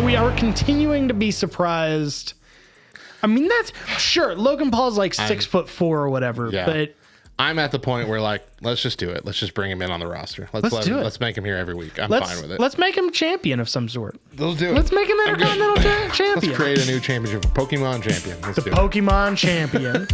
we are continuing to be surprised. I mean, that's sure. Logan Paul's like 6'4" or whatever, Yeah. but I'm at the point where, like, let's just do it. Let's just bring him in on the roster. Let's do it. Let's make him here every week. I'm fine with it. Let's make him champion of some sort. Let's do it. Let's make him Intercontinental Champion. Let's create a new championship. Pokemon champion. Let's do it. Pokemon champion.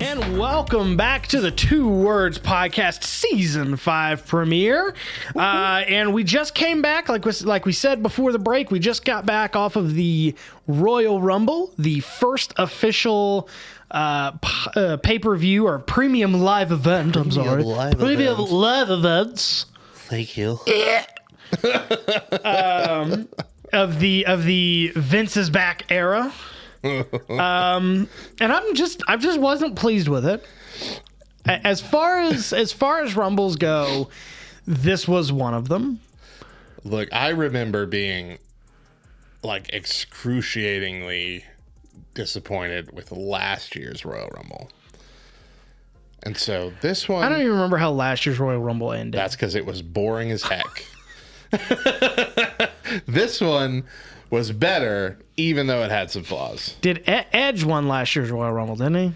And welcome back to the Two Words Podcast Season 5 premiere. And we just came back, like we said before the break, we just got back off of the Royal Rumble, the first official pay-per-view or premium live event. Premium live events. Thank you. Of the Vince is back era. And I just wasn't pleased with it. As far as Rumbles go, this was one of them. Look, I remember being like excruciatingly disappointed with last year's Royal Rumble. And so this one, I don't even remember how last year's Royal Rumble ended. that's because it was boring as heck. This one was better, even though it had some flaws. Did Edge won last year's Royal Rumble, didn't he?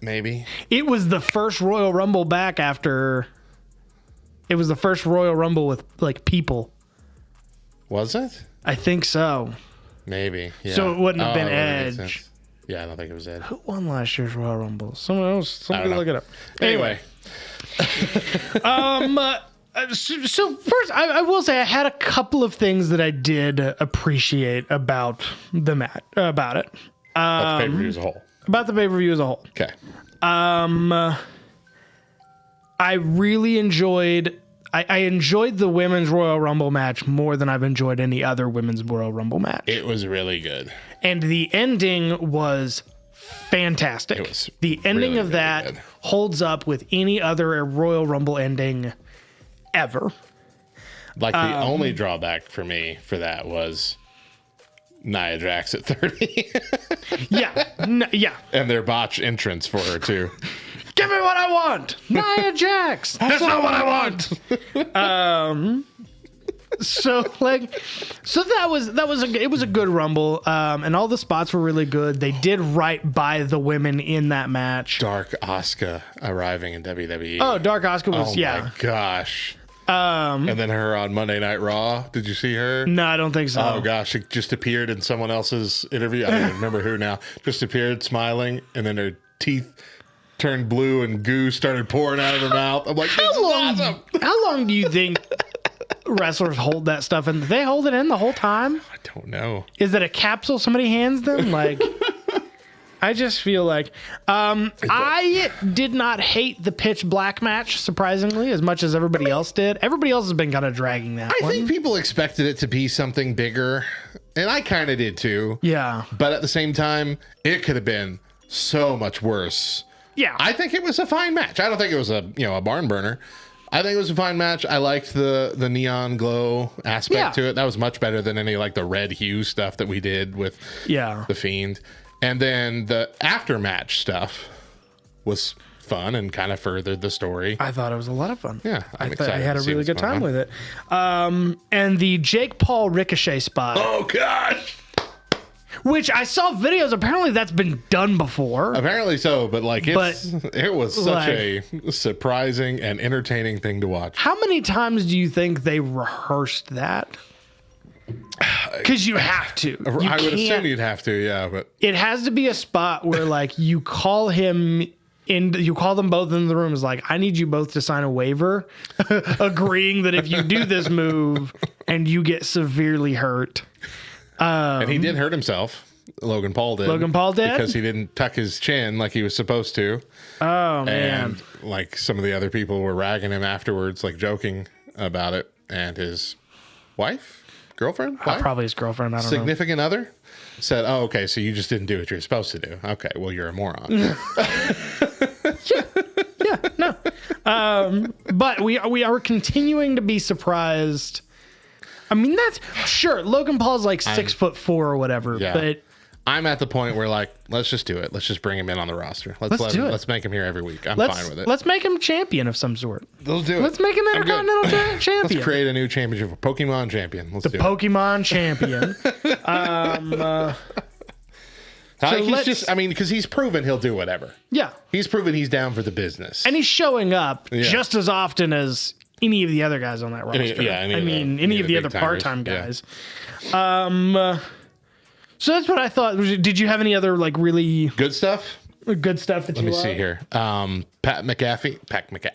Maybe. It was the first Royal Rumble back after... It was the first Royal Rumble with, like, people. Was it? I think so. Maybe. Yeah. So it wouldn't have been that would make Edge. sense. Yeah, I don't think it was Edge. Who won last year's Royal Rumble? Somebody know. look it up. Anyway. So first, I will say I had a couple of things that I did appreciate about the match, about it. About the pay-per-view as a whole. About the pay-per-view as a whole. Okay. I really enjoyed... I enjoyed the Women's Royal Rumble match more than I've enjoyed any other Women's Royal Rumble match. It was really good. And the ending was fantastic. It was the ending really, of that really good. holds up with any other Royal Rumble ending ever. Like, the only drawback for me for that was Nia Jax at 30. Yeah. And their botch entrance for her, too. Give me what I want. Nia Jax. That's not what I want. So it was a good Rumble. And all the spots were really good. They did right by the women in that match. Dark Asuka arriving in WWE. Oh, Dark Asuka was, my gosh. And then her on Monday Night Raw. Did you see her? No, I don't think so. Oh gosh, she just appeared in someone else's interview. I don't even remember who now. Just appeared smiling, and then her teeth turned blue and goo started pouring out of her mouth. I'm like, this is awesome. How long do you think wrestlers hold that stuff in? Do they hold it in the whole time? I don't know. Is it a capsule somebody hands them? Like, I just feel like I did not hate the Pitch Black match, surprisingly, as much as everybody else did. Everybody else has been kind of dragging that I think people expected it to be something bigger, and I kind of did too. Yeah. But at the same time, it could have been so much worse. Yeah. I think it was a fine match. I don't think it was a barn burner. I think it was a fine match. I liked the neon glow aspect to it. That was much better than any like the red hue stuff that we did with the Fiend. And then the after match stuff was fun and kind of furthered the story. I thought it was a lot of fun. Yeah, I had a really good time with it. And the Jake Paul Ricochet spot. Oh gosh. Which I saw videos. Apparently that's been done before. Apparently so, but like it was such a surprising and entertaining thing to watch. How many times do you think they rehearsed that? Because you have to. I would assume you'd have to, yeah. But it has to be a spot where like you call him in, you call them both in the room. Is like, I need you both to sign a waiver, agreeing that if you do this move and you get severely hurt. And he did hurt himself. Logan Paul did. Because he didn't tuck his chin like he was supposed to. Oh, man. And like some of the other people were ragging him afterwards, like joking about it. And his girlfriend? Probably his girlfriend. I don't know. Significant other said, oh, okay, so you just didn't do what you're supposed to do. Okay, well, you're a moron. No. But we are continuing to be surprised. I mean, that's sure. Logan Paul's like 6'4" or whatever, Yeah. but I'm at the point where, like, let's just do it. Let's just bring him in on the roster. Let's make him here every week. I'm fine with it. Let's make him champion of some sort. Let's do it. Let's make him Intercontinental Champion. Let's create a new championship for Pokemon Champion. Let's do it. Pokemon Champion. Because he's proven he'll do whatever. Yeah. He's proven he's down for the business. And he's showing up just as often as any of the other guys on that roster. Any of the other part-time guys. Yeah. So that's what I thought. Did you have any other like really good stuff? Good stuff that Let me see here. Pat McAfee.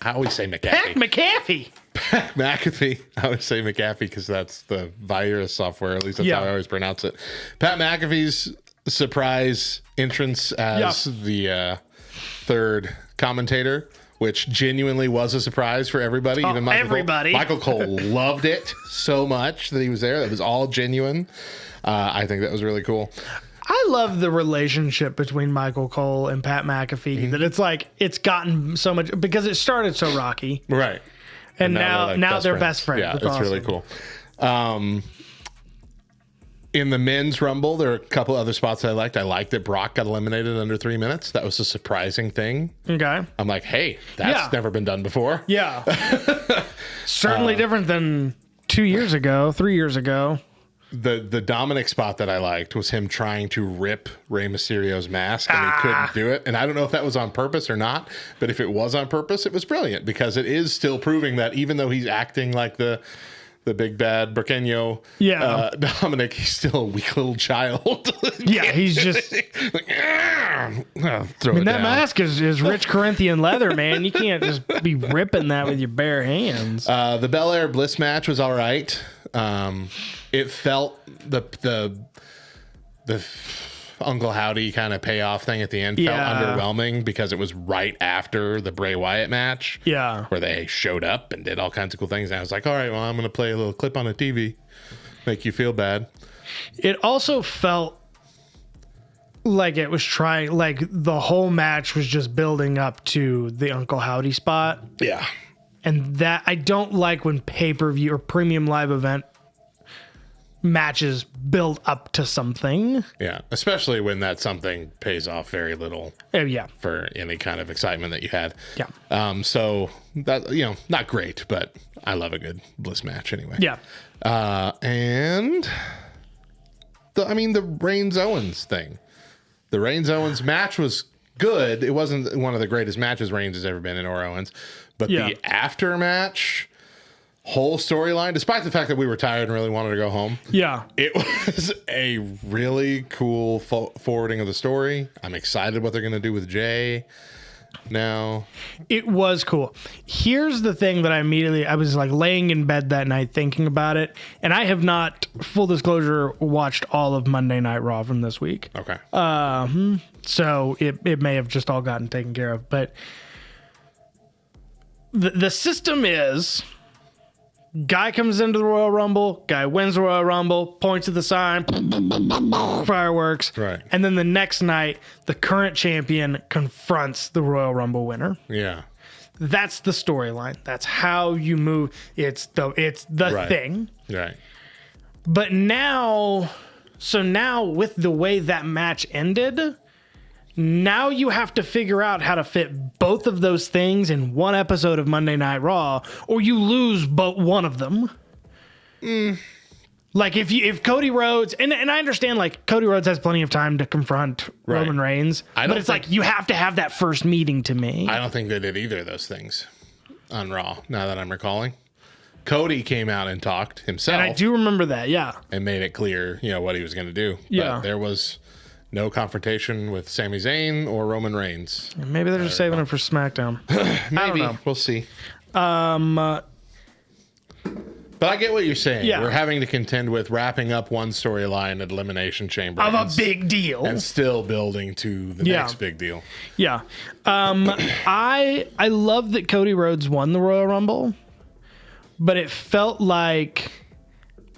I always say McAfee. Pat McAfee. Pat McAfee. I always say McAfee because that's the virus software. At least that's how I always pronounce it. Pat McAfee's surprise entrance as the third commentator, which genuinely was a surprise for everybody. Even Michael Cole loved it so much that he was there. That was all genuine. I think that was really cool. I love the relationship between Michael Cole and Pat McAfee. That it's like it's gotten so much because it started so rocky, right? And now they're best friends. Yeah, it's awesome. Really cool. In the men's Rumble, there are a couple other spots I liked. I liked that Brock got eliminated under 3 minutes. That was a surprising thing. Okay. I'm like, hey, that's never been done before. Yeah. Certainly different than 2 years ago, 3 years ago. The Dominic spot that I liked was him trying to rip Rey Mysterio's mask, and he couldn't do it. And I don't know if that was on purpose or not, but if it was on purpose, it was brilliant because it is still proving that even though he's acting like the big bad Burqueño, Dominic, he's still a weak little child. Yeah, he's just like, that mask is rich Corinthian leather, man. You can't just be ripping that with your bare hands. The Belair Bliss match was all right. It felt the Uncle Howdy kind of payoff thing at the end felt underwhelming because it was right after the Bray Wyatt match. Yeah. Where they showed up and did all kinds of cool things. And I was like, all right, well, I'm going to play a little clip on the TV, make you feel bad. It also felt like it was trying, like the whole match was just building up to the Uncle Howdy spot. Yeah. And that I don't like when pay-per-view or premium live event matches build up to something. Yeah, especially when that something pays off very little. For any kind of excitement that you had. Yeah. So that not great, but I love a good Bliss match anyway. Yeah. And the Reigns Owens thing. The Reigns Owens match was good. It wasn't one of the greatest matches Reigns has ever been in, or Owens, but the after match whole storyline, despite the fact that we were tired and really wanted to go home, it was a really cool forwarding of the story. I'm excited what they're going to do with Jay now. It was cool. Here's the thing that I was like laying in bed that night thinking about it, and I have not, full disclosure, watched all of Monday Night Raw from this week. Okay. So it may have just all gotten taken care of, but the system is guy comes into the Royal Rumble, guy wins the Royal Rumble, points at the sign, fireworks. Right. And then the next night, the current champion confronts the Royal Rumble winner. Yeah. That's the storyline. That's how you move. It's the thing. Right. But now with the way that match ended, now you have to figure out how to fit both of those things in one episode of Monday Night Raw, or you lose but one of them. Like if Cody Rhodes, and I understand like Cody Rhodes has plenty of time to confront Roman Reigns, but it's like you have to have that first meeting to me. I don't think they did either of those things on Raw, now that I'm recalling. Cody came out and talked himself. And I do remember that, and made it clear, what he was going to do. Yeah. But there was no confrontation with Sami Zayn or Roman Reigns. Maybe they're just saving it for SmackDown. Maybe. We'll see. But I get what you're saying. Yeah. We're having to contend with wrapping up one storyline at Elimination Chamber. Of a big deal. And still building to the next big deal. Yeah. I love that Cody Rhodes won the Royal Rumble, but it felt like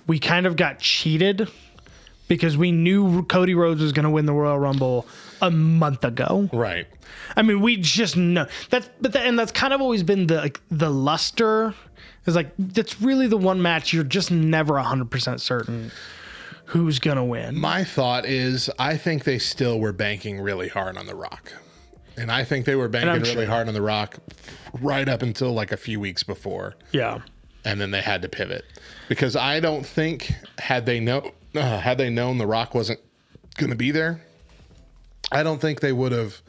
we kind of got cheated because we knew Cody Rhodes was going to win the Royal Rumble a month ago. Right. I mean, we just know that's kind of always been the luster. It's like, that's really the one match you're just never 100% certain who's going to win. My thought is I think they still were banking really hard on The Rock. And I think they were banking really hard on The Rock right up until like a few weeks before. Yeah. And then they had to pivot. Because I don't think had they known The Rock wasn't going to be there, I don't think they would have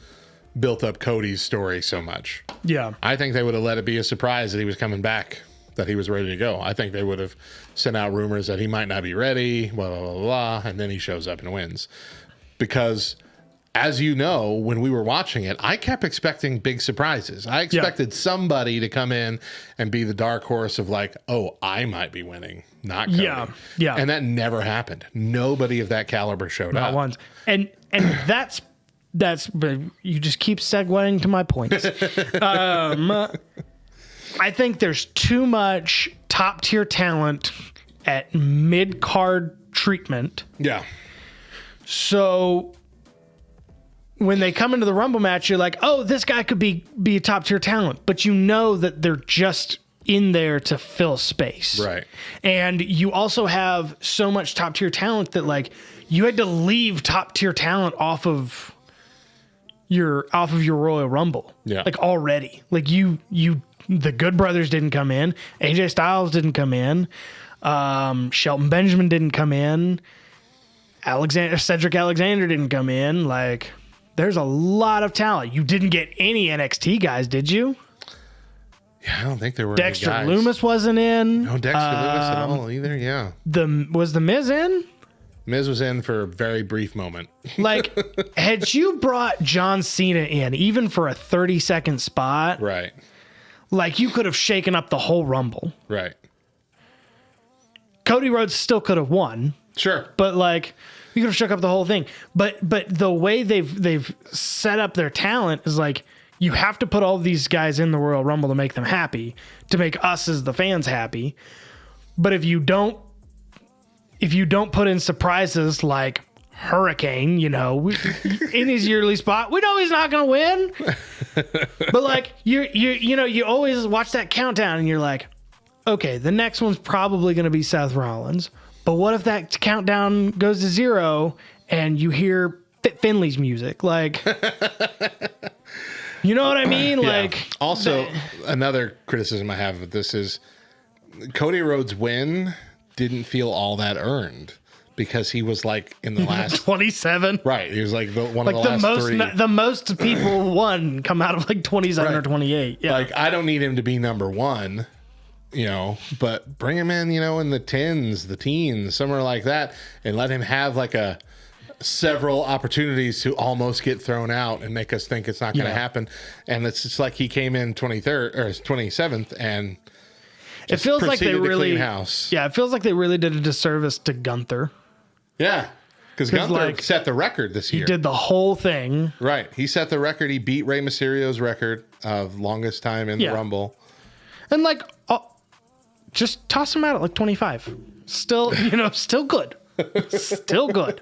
built up Cody's story so much. Yeah. I think they would have let it be a surprise that he was coming back, that he was ready to go. I think they would have sent out rumors that he might not be ready, blah, blah, blah, blah, and then he shows up and wins. Because, as you know, when we were watching it, I kept expecting big surprises. I expected somebody to come in and be the dark horse of like, oh, I might be winning, not Cody. Yeah. And that never happened. Nobody of that caliber showed up. Not once. And that's but you just keep segueing to my points. I think there's too much top tier talent at mid card treatment. Yeah. So when they come into the Rumble match, you're like, oh, this guy could be a top tier talent, but you know that they're just in there to fill space. Right. And you also have so much top tier talent that like you had to leave top tier talent off of your Royal Rumble. Yeah. Like already. Like the Good Brothers didn't come in. AJ Styles didn't come in. Shelton Benjamin didn't come in. Cedric Alexander didn't come in. Like, there's a lot of talent. You didn't get any NXT guys, did you? Yeah, I don't think there were Dexter any guys. Lumis wasn't in. No Dexter Lumis at all either, yeah. Was The Miz in? Miz was in for a very brief moment. Like, had you brought John Cena in, even for a 30-second spot, Right. like, you could have shaken up the whole Rumble. Right. Cody Rhodes still could have won. Sure. But like you could have shook up the whole thing. But the way they've set up their talent is like you have to put all these guys in the Royal Rumble to make them happy, to make us as the fans happy. But if you don't put in surprises like Hurricane, in his yearly spot, we know he's not going to win. But like you always watch that countdown and you're like, okay, the next one's probably going to be Seth Rollins. But what if that countdown goes to 0 and you hear Fit Finley's music? Like, you know what I mean? Yeah. Like, also, another criticism I have of this is Cody Rhodes' win didn't feel all that earned because he was like in the last 27. Right, he was like one of the last most, three. The most people won come out of like 27 or 28. Yeah. Like, I don't need him to be number one. But bring him in, in the teens, somewhere like that, and let him have like several opportunities to almost get thrown out and make us think it's not going to happen. And it's just like he came in 23rd or 27th and it feels like they really house. Yeah, it feels like they really did a disservice to Gunther. Yeah. Because Gunther set the record this year. He did the whole thing. Right. He set the record. He beat Rey Mysterio's record of longest time in the Rumble. And like just toss him out at like 25. Still, still good. Still good.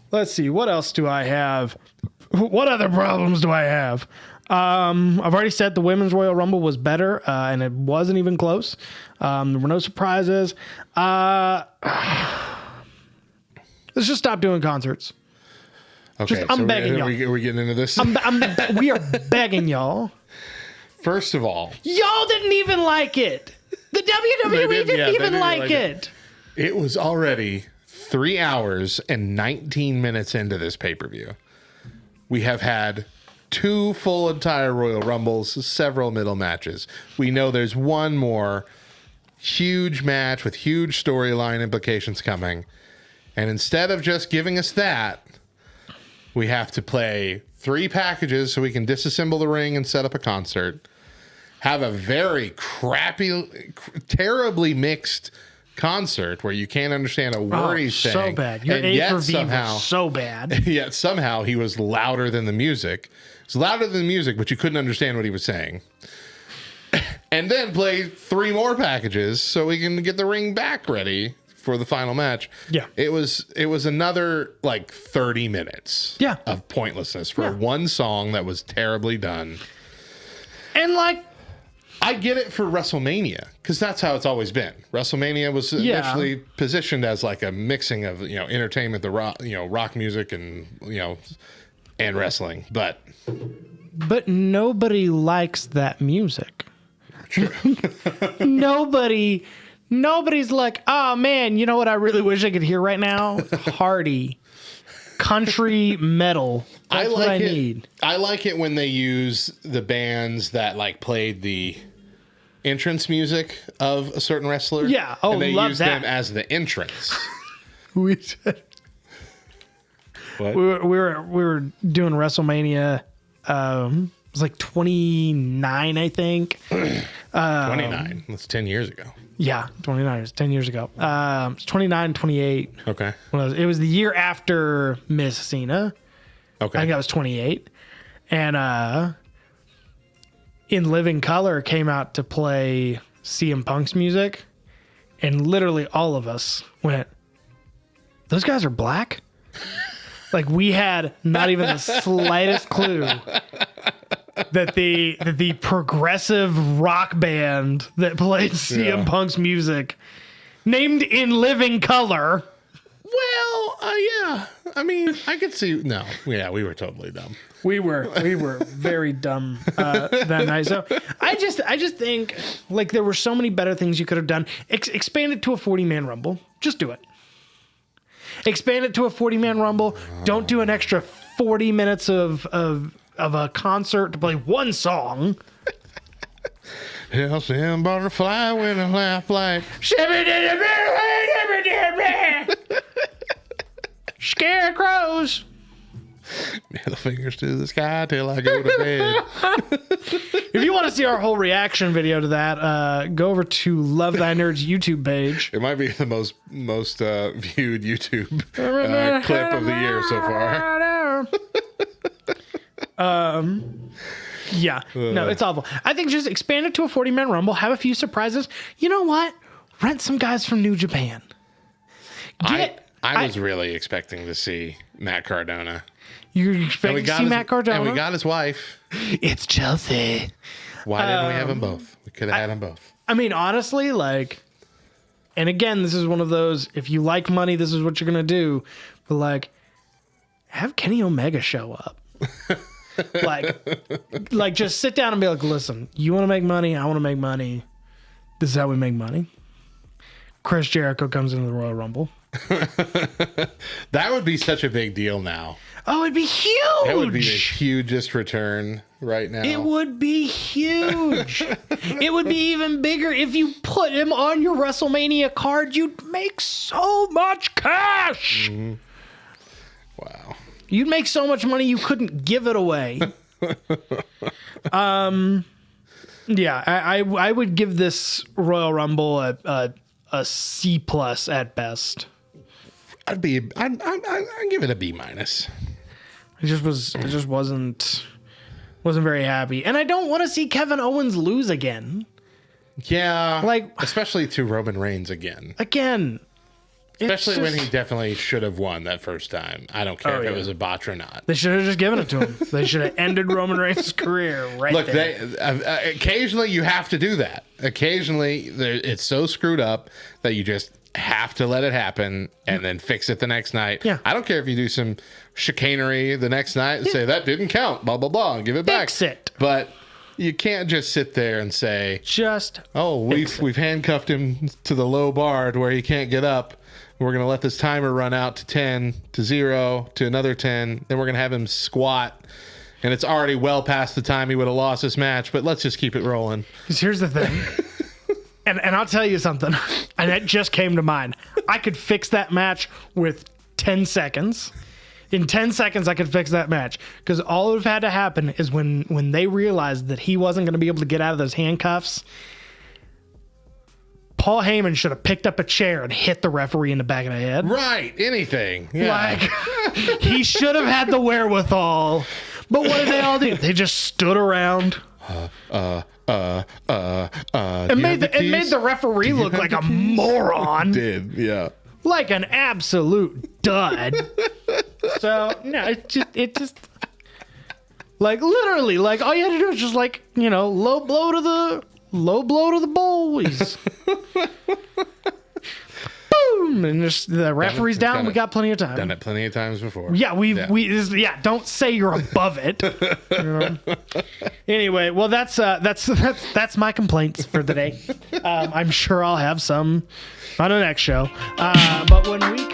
Let's see. What else do I have? What other problems do I have? I've already said the Women's Royal Rumble was better, and it wasn't even close. There were no surprises. Let's just stop doing concerts. Okay, I'm begging y'all. Are we getting into this? We are begging y'all. First of all, y'all didn't even like it. The WWE didn't even like it. It was already 3 hours and 19 minutes into this pay-per-view. We have had 2 full entire Royal Rumbles, several middle matches. We know there's one more huge match with huge storyline implications coming. And instead of just giving us that, we have to play 3 packages so we can disassemble the ring and set up a concert. Have a very crappy, terribly mixed concert where you can't understand a word he's saying. So bad. Your A for V was so bad. Yet somehow he was louder than the music. It's louder than the music, but you couldn't understand what he was saying. And then play 3 more packages so we can get the ring back ready for the final match. Yeah. It was another like 30 minutes of pointlessness for one song that was terribly done. And like I get it for WrestleMania because that's how it's always been. WrestleMania was initially positioned as like a mixing of entertainment, the rock music, and and wrestling. But nobody likes that music. True. Nobody's like, oh man, you know what I really wish I could hear right now? Hardy. Country metal. That's what I need. I like it when they use the bands that like played the entrance music of a certain wrestler. Yeah. Oh, and they love use that. them as the entrance. we What? were doing WrestleMania. It was like 29, I think. 29. That's 10 years ago. Yeah, 29. It was 10 years ago. It's 29, 28. Okay. It was the year after Miss Cena. Okay. I think I was 28. And In Living Color came out to play CM Punk's music. And literally all of us went, those guys are black? Like we had not even the slightest clue that the progressive rock band that played CM Punk's music, named In Living Color. Well, yeah. I mean, I could see. No, yeah, we were totally dumb. We were very dumb that night. So I just think like there were so many better things you could have done. Expand it to a 40-man Rumble. Just do it. Expand it to a 40-man Rumble. Don't do an extra 40 minutes of a concert to play one song. I'll see him butterfly when I laugh like scarecrows. middle fingers to the sky till I go to bed. If you want to see our whole reaction video to that, go over to Love Thy Nerds YouTube page. It might be the most viewed YouTube clip of the year so far. Yeah, no, it's awful. I think just expand it to a 40-man Rumble, have a few surprises. You know what? Rent some guys from New Japan. I was really expecting to see Matt Cardona. You're expecting to see Matt Cardona? And we got his wife. It's Chelsea. Why didn't we have them both? We could have had them both. I mean, honestly, like, and again, this is one of those, if you like money, this is what you're going to do. But, like, have Kenny Omega show up. like, just sit down and be like, listen, you want to make money? I want to make money. This is how we make money. Chris Jericho comes into the Royal Rumble. That would be such a big deal now. Oh, it'd be huge. That would be the hugest return right now. It would be huge. It would be even bigger if you put him on your WrestleMania card. You'd make so much cash. Mm-hmm. Wow. You'd make so much money you couldn't give it away. Yeah, I would give this Royal Rumble a C+ at best. I'd give it a B-. It just wasn't very happy. And I don't want to see Kevin Owens lose again. Yeah. Like, especially to Roman Reigns again. Especially when he definitely should have won that first time. I don't care if it was a botch or not. They should have just given it to him. They should have ended Roman Reigns' career right there. Look, occasionally you have to do that. Occasionally it's so screwed up that you just have to let it happen and then fix it the next night. Yeah. I don't care if you do some chicanery the next night and say that didn't count, blah, blah, blah, and give it back. Fix it. But you can't just sit there and say, we've handcuffed him to the low bar to where he can't get up. We're going to let this timer run out to 10, to 0, to another 10. Then we're going to have him squat. And it's already well past the time he would have lost this match, but let's just keep it rolling. Because here's the thing. and I'll tell you something. And it just came to mind. I could fix that match with 10 seconds. In 10 seconds, I could fix that match. Because all that would have had to happen is when they realized that he wasn't going to be able to get out of those handcuffs, Paul Heyman should have picked up a chair and hit the referee in the back of the head. Right. Anything. Yeah. Like, he should have had the wherewithal. But what did they all do? They just stood around. And made the referee look like a moron. Did, yeah. Like an absolute dud. So, no, it just like literally, like all you had to do is just like, low blow to low blow to the boys. Boom, and just the referee's down. We got plenty of time. Done it plenty of times before. Yeah, don't say you're above it. Anyway, well, that's my complaints for the day. I'm sure I'll have some on the next show. But when we